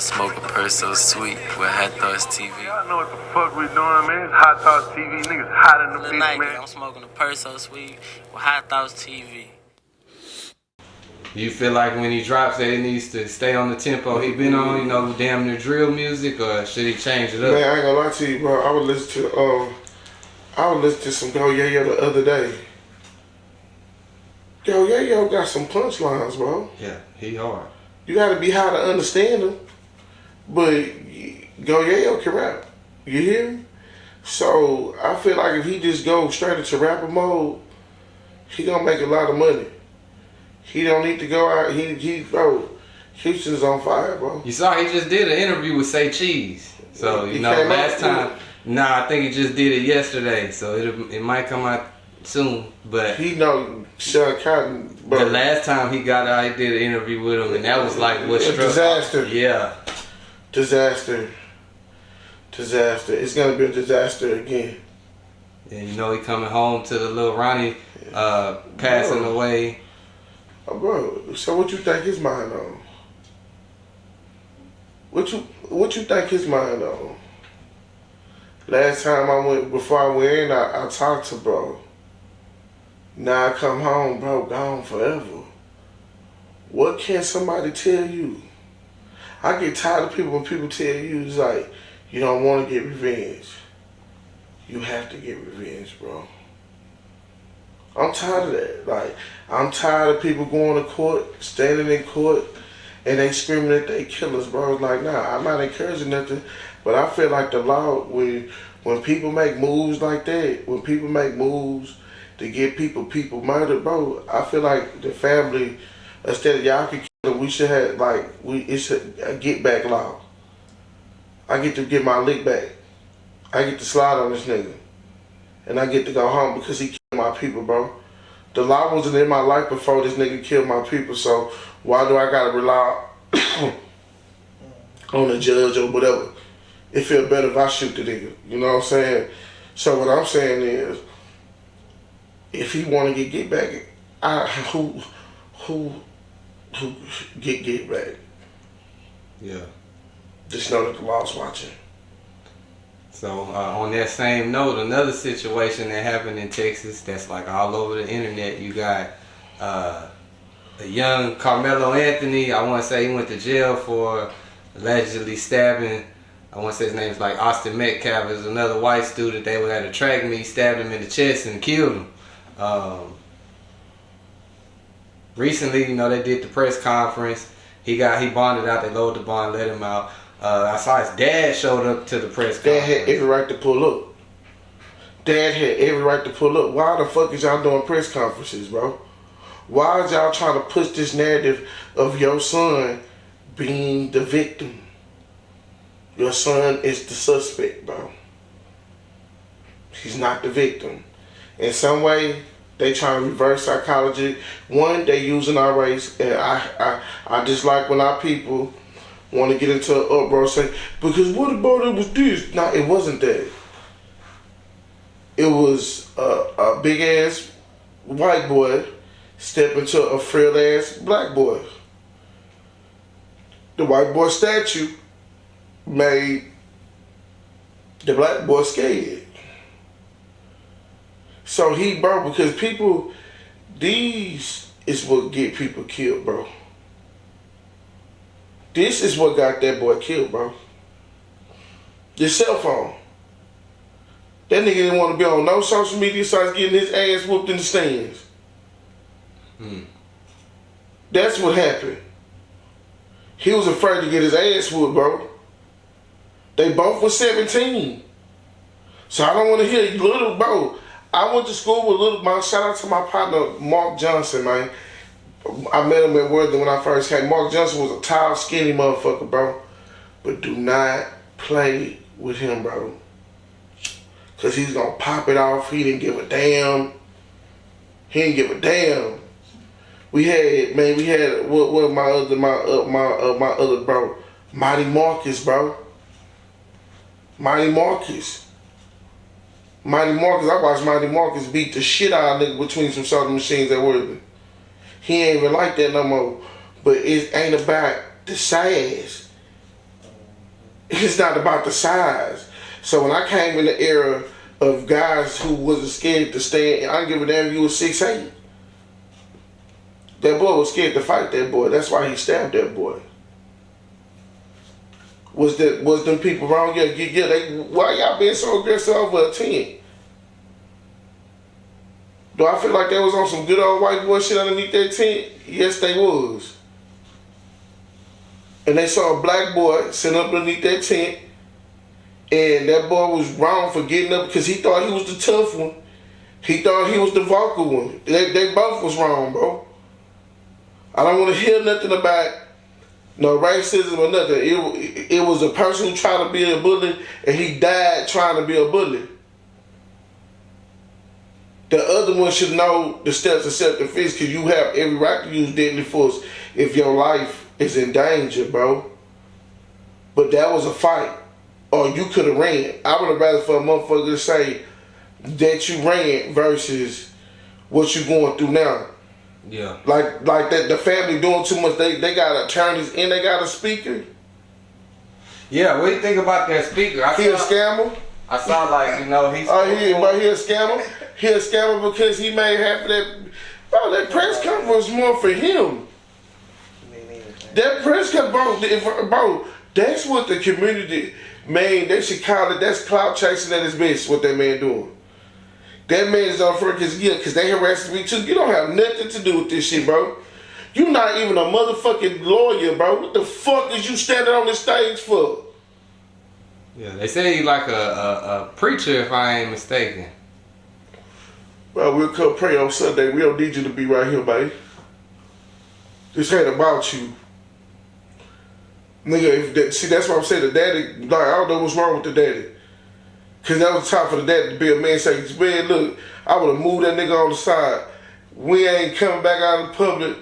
Smoke a purse so sweet with HighThoughtsTV. Y'all know what the fuck we doing, man. It's HighThoughtsTV. Niggas hot in the bitch, man. I'm smoking a purse so sweet with HighThoughtsTV. You feel like when he drops that, it needs to stay on the tempo he been on, you know, damn near drill music, or should he change it up? Man, I ain't gonna lie to you, bro. I would listen to some Go Yayo the other day. Yo, Yayo got some punchlines, bro. Yeah, he hard. You gotta be high to understand them. But Go Yayo can rap. You hear me? So I feel like if he just go straight into rapper mode, he gonna make a lot of money. He don't need to go out. Bro, Houston's on fire, bro. You saw he just did an interview with Say Cheese. So you know, last time. Nah, I think he just did it yesterday. So it might come out soon. But he know Sean Cotton. Bro. The last time he got out, he did an interview with him, and that was like what struck. Disaster. Yeah. Disaster. It's gonna be a disaster again. And you know he coming home to the little Ronnie passing away. Oh, bro, so what you think his mind on? What you think his mind on? Last time before I went in, I talked to bro. Now I come home, bro, gone forever. What can somebody tell you? I get tired of people when people tell you it's like, you don't want to get revenge. You have to get revenge, bro. I'm tired of that. Like, I'm tired of people going to court, standing in court, and they screaming that they killers, bro. It's like, nah, I'm not encouraging nothing, but I feel like the law, when people make moves like that, when people make moves to get people murdered, bro, I feel like the family, instead of y'all can kill them, we should have, like, it's a get back law. I get to get my lick back. I get to slide on this nigga. And I get to go home because he killed my people, bro. The law wasn't in my life before this nigga killed my people, so why do I gotta rely on the judge or whatever? It feel better if I shoot the nigga, you know what I'm saying? So what I'm saying is, if he wanna get back, who get back? Yeah. Just know that the law's watching. So on that same note, another situation that happened in Texas that's like all over the internet, you got a young Karmelo Anthony. I want to say he went to jail for allegedly stabbing, I want to say his name is like Austin Metcalf, is another white student. They were at a track meet, stabbed him in the chest and killed him. Recently, you know, they did the press conference. He bonded out, they lowered the bond, let him out. I saw his dad showed up to the press conference. Dad had every right to pull up. Dad had every right to pull up. Why the fuck is y'all doing press conferences, bro? Why is y'all trying to push this narrative of your son being the victim? Your son is the suspect, bro. He's not the victim. In some way, they trying to reverse psychology. One, they using our race, and I dislike when our people want to get into an uproar and say, because what about it was this? Nah, it wasn't that. It was a big ass white boy step into a frail ass black boy. The white boy statue made the black boy scared. So bro, because people, these is what get people killed, bro. This is what got that boy killed, bro. Your cell phone. That nigga didn't want to be on no social media sites getting his ass whooped in the stands. That's what happened. He was afraid to get his ass whooped, bro. They both were 17. So I don't want to hear you, little bro. I went to school with shout out to my partner, Mark Johnson, man. I met him at Worthing when I first came. Mark Johnson was a tall, skinny motherfucker, bro. But do not play with him, bro. Because he's going to pop it off. He didn't give a damn. He didn't give a damn. We had what my other bro, Mighty Marcus, bro. Mighty Marcus. I watched Mighty Marcus beat the shit out of nigga between some soda machines at Worthing. He ain't even like that no more. But it ain't about the size. it's not about the size. So when I came in the era of guys who wasn't scared to stand, I don't give a damn if you was 6'8". That boy was scared to fight that boy. That's why he stabbed that boy. Was them people wrong? Yeah. Why y'all being so aggressive over a 10? Do I feel like they was on some good old white boy shit underneath that tent? Yes, they was. And they saw a black boy sitting up underneath that tent, and that boy was wrong for getting up because he thought he was the tough one. He thought he was the vocal one. They both was wrong, bro. I don't want to hear nothing about no racism or nothing. It was a person who tried to be a bully, and he died trying to be a bully. The other one should know the steps of self-defense because you have every right to use deadly force if your life is in danger, bro. But that was a fight. Or you could have ran. I would have rather for a motherfucker to say that you ran versus what you going through now. Yeah. Like that the family doing too much. They got attorneys and they got a speaker. Yeah, what do you think about that speaker? He a scammer? I saw like, you know, he's but he a scammer? He a scammer because he made half of that. Bro, that press conference was more for him. That press conference, bro, that's what the community, man, they should call it, that's clout chasing at its best, what that man doing. That man is on front because they harassed me too. You don't have nothing to do with this shit, bro. You not even a motherfucking lawyer, bro. What the fuck is you standing on this stage for? Yeah, they say you like a preacher if I ain't mistaken. Well, we'll come pray on Sunday. We don't need you to be right here, baby. This ain't about you. Nigga, see, that's what I'm saying. The daddy, like, I don't know what's wrong with the daddy. Because that was time for the daddy to be a man say, man, look, I would have moved that nigga on the side. We ain't coming back out in public.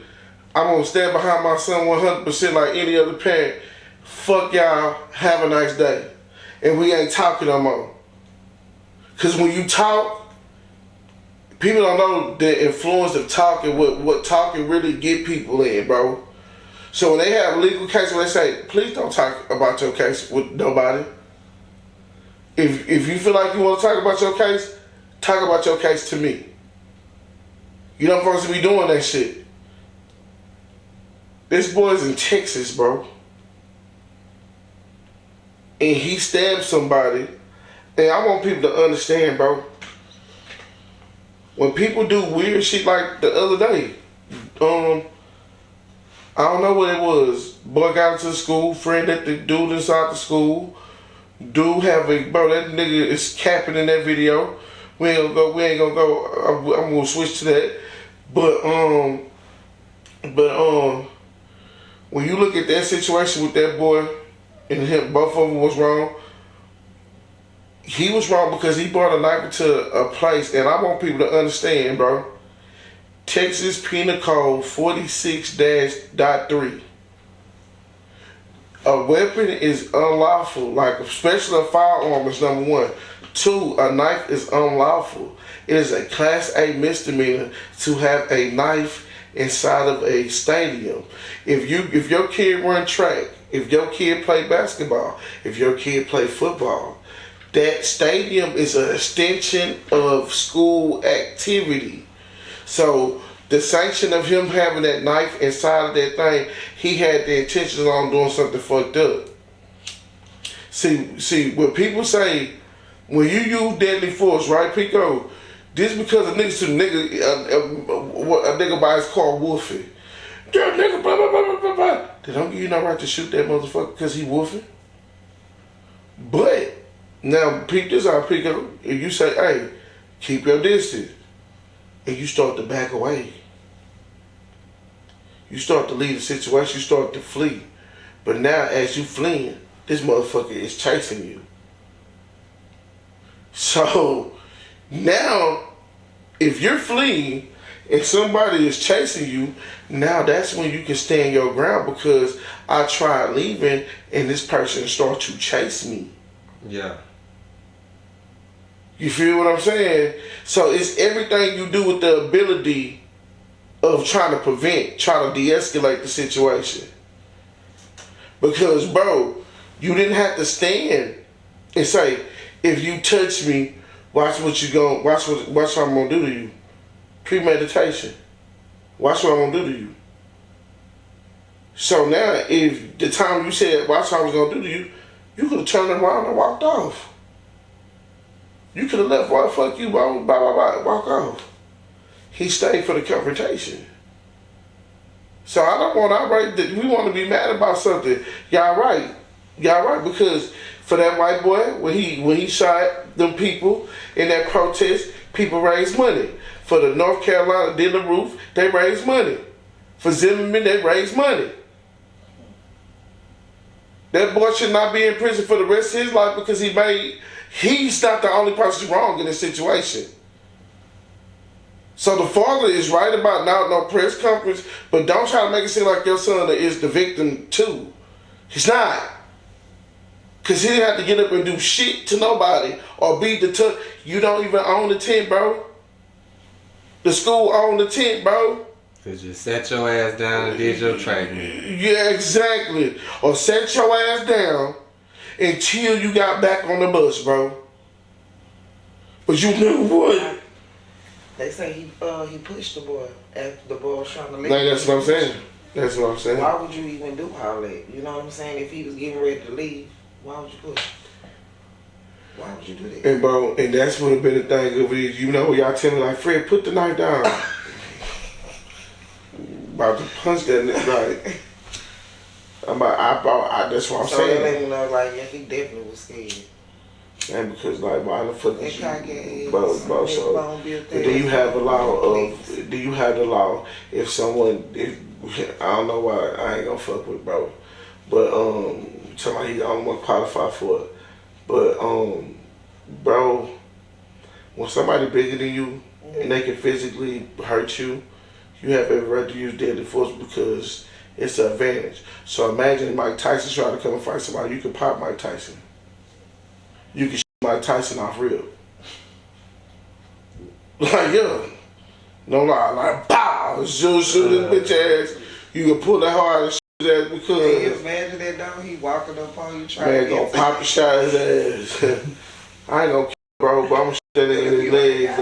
I'm going to stand behind my son 100% like any other parent. Fuck y'all. Have a nice day. And we ain't talking no more. Because when you talk, people don't know the influence of talking, what talking really get people in, bro. So when they have a legal case where they say, please don't talk about your case with nobody. If you feel like you want to talk about your case, talk about your case to me. You're not supposed to be doing that shit. This boy's in Texas, bro. And he stabbed somebody. And I want people to understand, bro. When people do weird shit like the other day, I don't know what it was. Boy got into the school, friend at the dude inside the school. Dude have a, bro, that nigga is capping in that video. We ain't gonna go, I'm gonna switch to that. But when you look at that situation with that boy and him, both of them was wrong. He was wrong because he brought a knife into a place, and I want people to understand, bro. Texas Penal Code 46-3. A weapon is unlawful, like especially a firearm is number one. 2, a knife is unlawful. It is a Class A misdemeanor to have a knife inside of a stadium. If your kid run track, if your kid play basketball, if your kid play football, that stadium is an extension of school activity. So the sanction of him having that knife inside of that thing, he had the intentions on doing something fucked up. See, when people say, when you use deadly force, right, Pico, this because a nigga by his car woofing. That nigga, blah, blah, blah, blah, blah. They don't give you no right to shoot that motherfucker because he woofing. But, now, peep this out, Pico. If you say, hey, keep your distance, and you start to back away, you start to leave the situation, you start to flee. But now, as you fleeing, this motherfucker is chasing you. So, now, if you're fleeing and somebody is chasing you, now that's when you can stand your ground because I tried leaving and this person started to chase me. Yeah. You feel what I'm saying? So it's everything you do with the ability of trying to prevent, trying to de-escalate the situation. Because, bro, You didn't have to stand and say, if you touch me, watch what I'm gonna do to you. Premeditation. Watch what I'm gonna do to you. So now, if the time you said watch what I was gonna do to you, you could have turned around and walked off. You could have left, well, fuck you, bro, blah, blah, blah, walk off. He stayed for the confrontation. So I don't want to outright, we want to be mad about something. Y'all right, because for that white boy, when he shot them people in that protest, people raised money. For the North Carolina did the roof, they raised money. For Zimmerman, they raised money. That boy should not be in prison for the rest of his life because he's not the only person wrong in this situation. So the father is right about now, no press conference, but don't try to make it seem like your son is the victim too. He's not. Because he didn't have to get up and do shit to nobody or be the you don't even own the tent, bro. The school owned the tent, bro. Cause you sat your ass down and did your training. Yeah, exactly. Or set your ass down until you got back on the bus, bro. But you knew what? They say he pushed the boy after the boy was trying to leave. Like, that's what I'm saying. That's what I'm saying. Why would you even do all that? You know what I'm saying? If he was getting ready to leave, why would you push? Why would you do that? And bro, and that's what have been the thing of it. You know, y'all tell me like, Fred, put the knife down. About to punch that nigga. Like, that's what I'm so saying. So they let me know, like, yeah, he definitely was scared. And because like, why the fuck is you, bro, so, but do you have the law if someone, I don't know why I ain't gonna fuck with bro, but somebody he's the only one qualified for it, but bro, when somebody bigger than you and they can physically hurt you, you have every right to use deadly force because it's an advantage. So imagine Mike Tyson trying to come and fight somebody, you can pop Mike Tyson. You can shoot Mike Tyson off real. Like, yeah. No lie. Like, pow! Shoot this bitch ass. You can pull that hard and shoot his ass because... Can you imagine that, dog? He walking up on you trying man, to gonna pop a shot his ass. I ain't gonna kill bro, but I'm gonna shoot that in his legs,